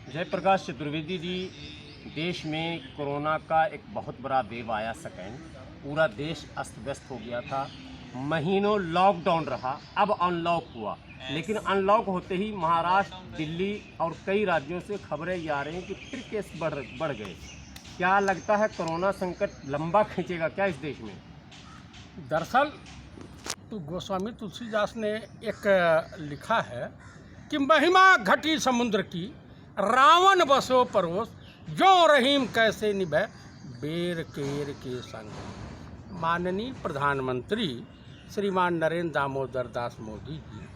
जयप्रकाश चतुर्वेदी जी, देश में कोरोना का एक बहुत बड़ा वेव आया सेकेंड। पूरा देश अस्त व्यस्त हो गया था, महीनों लॉकडाउन रहा, अब अनलॉक हुआ। लेकिन अनलॉक होते ही महाराष्ट्र, दिल्ली और कई राज्यों से खबरें ये आ रही हैं कि फिर केस बढ़ गए। क्या लगता है कोरोना संकट लंबा खींचेगा क्या इस देश में? दरअसल तो गोस्वामी तुलसीदास ने एक लिखा है कि महिमा घटी समुद्र की, रावण बसो परोस, जो रहीम कैसे निभे बेर केर के संग। माननीय प्रधानमंत्री श्रीमान नरेंद्र दामोदर दास मोदी जी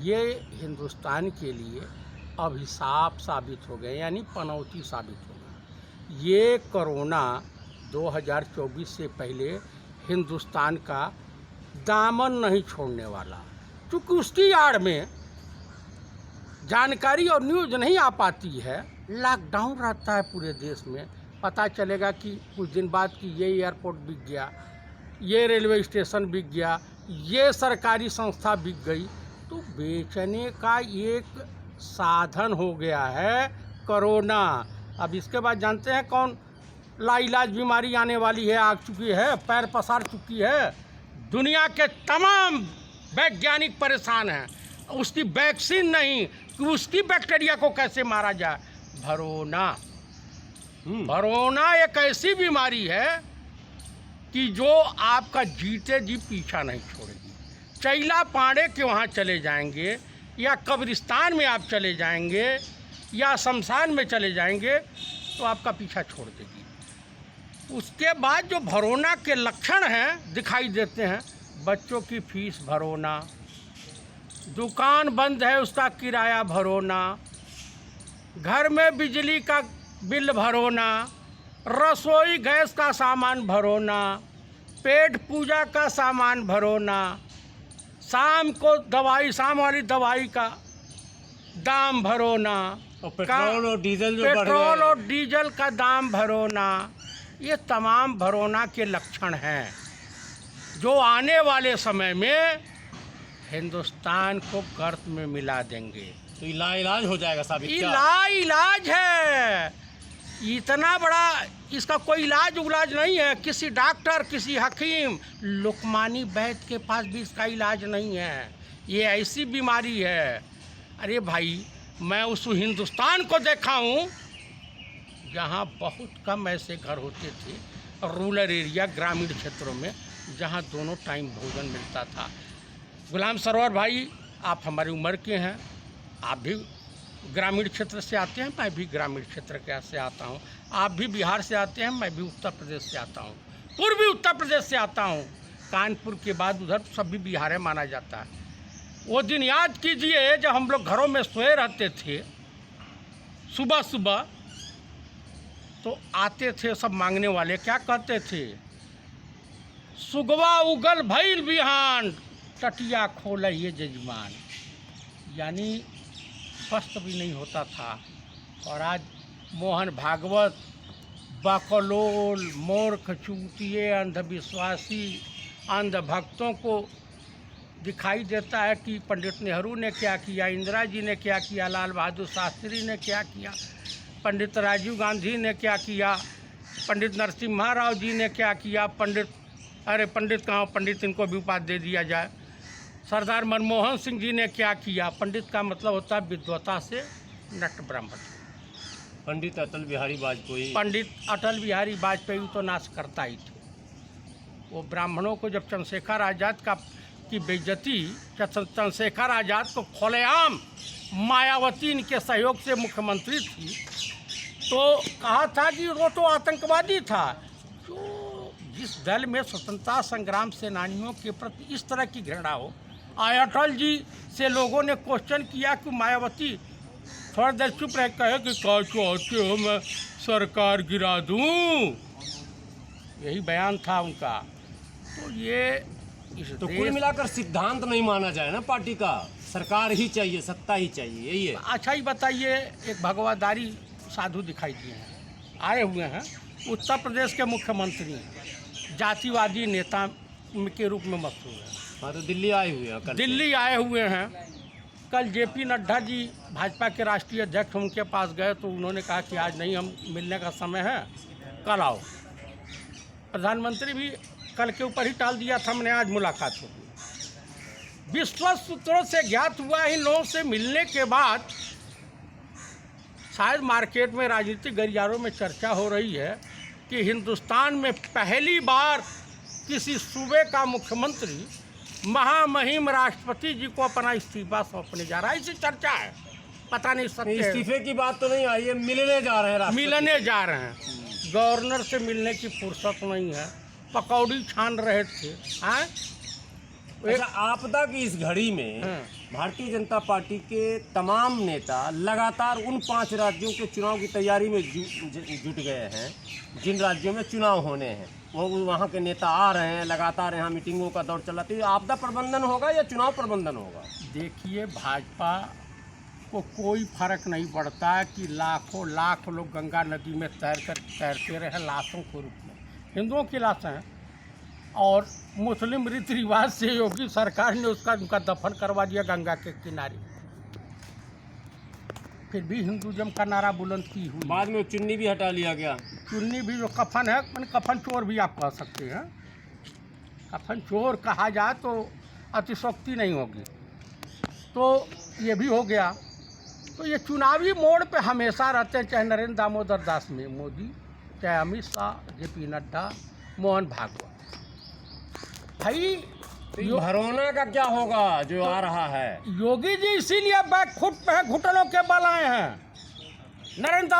ये हिंदुस्तान के लिए अभिशाप साबित हो गए, यानी पनौती साबित हो गए। ये कोरोना 2024 से पहले हिंदुस्तान का दामन नहीं छोड़ने वाला, क्योंकि उसकी आड़ में जानकारी और न्यूज़ नहीं आ पाती है। लॉकडाउन रहता है पूरे देश में, पता चलेगा कि कुछ दिन बाद कि ये एयरपोर्ट बिक गया, ये रेलवे स्टेशन बिक गया, ये सरकारी संस्था बिक गई। तो बेचने का एक साधन हो गया है कोरोना। अब इसके बाद जानते हैं कौन लाइलाज बीमारी आने वाली है, आ चुकी है, पैर पसार चुकी है। दुनिया के तमाम वैज्ञानिक परेशान हैं, उसकी वैक्सीन नहीं कि उसकी बैक्टीरिया को कैसे मारा जाए। भरोना एक ऐसी बीमारी है कि जो आपका जीते जी पीछा नहीं छोड़ेगी। चैला पांडे के वहाँ चले जाएंगे या कब्रिस्तान में आप चले जाएंगे या शमशान में चले जाएंगे तो आपका पीछा छोड़ देगी। उसके बाद जो भरोना के लक्षण हैं दिखाई देते हैं, बच्चों की फीस भरोना, दुकान बंद है उसका किराया भरोना, घर में बिजली का बिल भरोना, रसोई गैस का सामान भरोना, पेट पूजा का सामान भरोना, शाम को दवाई, शाम वाली दवाई का दाम भरोना, और पेट्रोल और डीजल का दाम भरोना। ये तमाम भरोना के लक्षण हैं जो आने वाले समय में हिंदुस्तान को गर्त में मिला देंगे। तो इलाज हो जाएगा साबित? इलाज है, इतना बड़ा इसका कोई इलाज नहीं है। किसी डॉक्टर, किसी हकीम, लुकमानी वैद्य के पास भी इसका इलाज नहीं है। ये ऐसी बीमारी है। अरे भाई, मैं उस हिंदुस्तान को देखा हूँ जहाँ बहुत कम ऐसे घर होते थे, रूरल एरिया, ग्रामीण क्षेत्रों में, जहाँ दोनों टाइम भोजन मिलता था। गुलाम सरवर भाई, आप हमारी उम्र के हैं, आप भी ग्रामीण क्षेत्र से आते हैं, मैं भी ग्रामीण क्षेत्र से आता हूँ। आप भी बिहार से आते हैं, मैं भी उत्तर प्रदेश से आता हूँ, पूर्वी उत्तर प्रदेश से आता हूँ। कानपुर के बाद उधर सब भी बिहार माना जाता है। वो दिन याद कीजिए जब हम लोग घरों में सोए रहते थे, सुबह सुबह तो आते थे सब मांगने वाले, क्या कहते थे? सुगवा उगल भइल बिहान, टटिया खोल ये जजमान। यानी वस्त्र भी नहीं होता था। और आज मोहन भागवत, बकलोल, मूर्ख, चूतिए, अंधविश्वासी, अंधभक्तों को दिखाई देता है कि पंडित नेहरू ने क्या किया, इंदिरा जी ने क्या किया, लाल बहादुर शास्त्री ने क्या किया, पंडित राजीव गांधी ने क्या किया, पंडित नरसिम्हा राव जी ने क्या किया, पंडित कहाँ, पंडित इनको भी उपाधि दे दिया जाए। सरदार मनमोहन सिंह जी ने क्या किया। पंडित का मतलब होता है विद्वता से नट ब्राह्मण। पंडित अटल बिहारी वाजपेयी तो नाश करता ही थे। वो ब्राह्मणों को जब चंद्रशेखर आज़ाद की बेइज्जती, चंद्रशेखर आज़ाद को खुलेआम मायावती इनके सहयोग से मुख्यमंत्री थी, तो कहा था कि वो तो आतंकवादी था। जो जिस दल में स्वतंत्रता संग्राम सेनानियों के प्रति इस तरह की घृणा हो, अटल जी से लोगों ने क्वेश्चन किया कि मायावती थोड़ा देर चुप रह कहे कि क्या चाहते हो मैं सरकार गिरा दूं, यही बयान था उनका। तो ये तो कुल मिलाकर सिद्धांत नहीं माना जाए ना पार्टी का, सरकार ही चाहिए, सत्ता ही चाहिए, यही है। अच्छा ही बताइए, एक भगवादारी साधु दिखाई दिए हैं, आए हुए हैं, उत्तर प्रदेश के मुख्यमंत्री हैं, जातिवादी नेता के रूप में मशहूर है। हाँ, तो दिल्ली आए हुए हैं, दिल्ली आए हुए हैं, कल जेपी नड्डा जी भाजपा के राष्ट्रीय अध्यक्ष उनके पास गए तो उन्होंने कहा कि आज नहीं, हम मिलने का समय है, कल आओ। प्रधानमंत्री भी कल के ऊपर ही टाल दिया था, हमने आज मुलाकात होगी। विश्वस्त सूत्रों से ज्ञात हुआ, इन लोगों से मिलने के बाद शायद मार्केट में राजनीतिक गलियारों में चर्चा हो रही है कि हिंदुस्तान में पहली बार किसी सूबे का मुख्यमंत्री महामहिम राष्ट्रपति जी को अपना इस्तीफा सौंपने जा रहा है, ऐसी चर्चा है। पता नहीं सत्य है। इस्तीफे की बात तो नहीं आई है, मिलने जा रहे हैं राष्ट्रपति। मिलने जा रहे हैं। गवर्नर से मिलने की फुर्सत नहीं है, पकौड़ी छान रहे थे। हाँ, अच्छा, आपदा की इस घड़ी में भारतीय जनता पार्टी के तमाम नेता लगातार उन 5 राज्यों के चुनाव की तैयारी में जुट गए हैं जिन राज्यों में चुनाव होने हैं। वो वहाँ के नेता आ रहे हैं, लगातार यहाँ मीटिंगों का दौर चल रहा है। तो आपदा प्रबंधन होगा या चुनाव प्रबंधन होगा? देखिए, भाजपा को कोई फर्क नहीं पड़ता है कि लाखों लाख लोग गंगा नदी में तैरते रहे लाशों के रूप में। हिंदुओं की लाशें हैं और मुस्लिम रीति रिवाज से योगी सरकार ने उनका दफन करवा दिया गंगा के किनारे। फिर भी हिंदुज़म का नारा बुलंद की हुई। बाद में चुन्नी भी हटा लिया गया। चुन्नी भी, जो कफन है, मैंने कफन चोर भी आप कह सकते हैं। कफन चोर कहा जाए तो अतिशोक्ति नहीं होगी। तो ये भी हो गया। तो ये चुनावी मोड़ पे हमेशा रहते हैं, चाहे नरेंद्र दामोदर दास मोदी, चाहे अमित शाह, जेपी नड्डा, मोहन भागवत। भाई, भरोना का क्या होगा जो आ रहा है? योगी जी इसीलिए बैक फुट पे है, घुटनों के बल आए हैं। नरेंद्र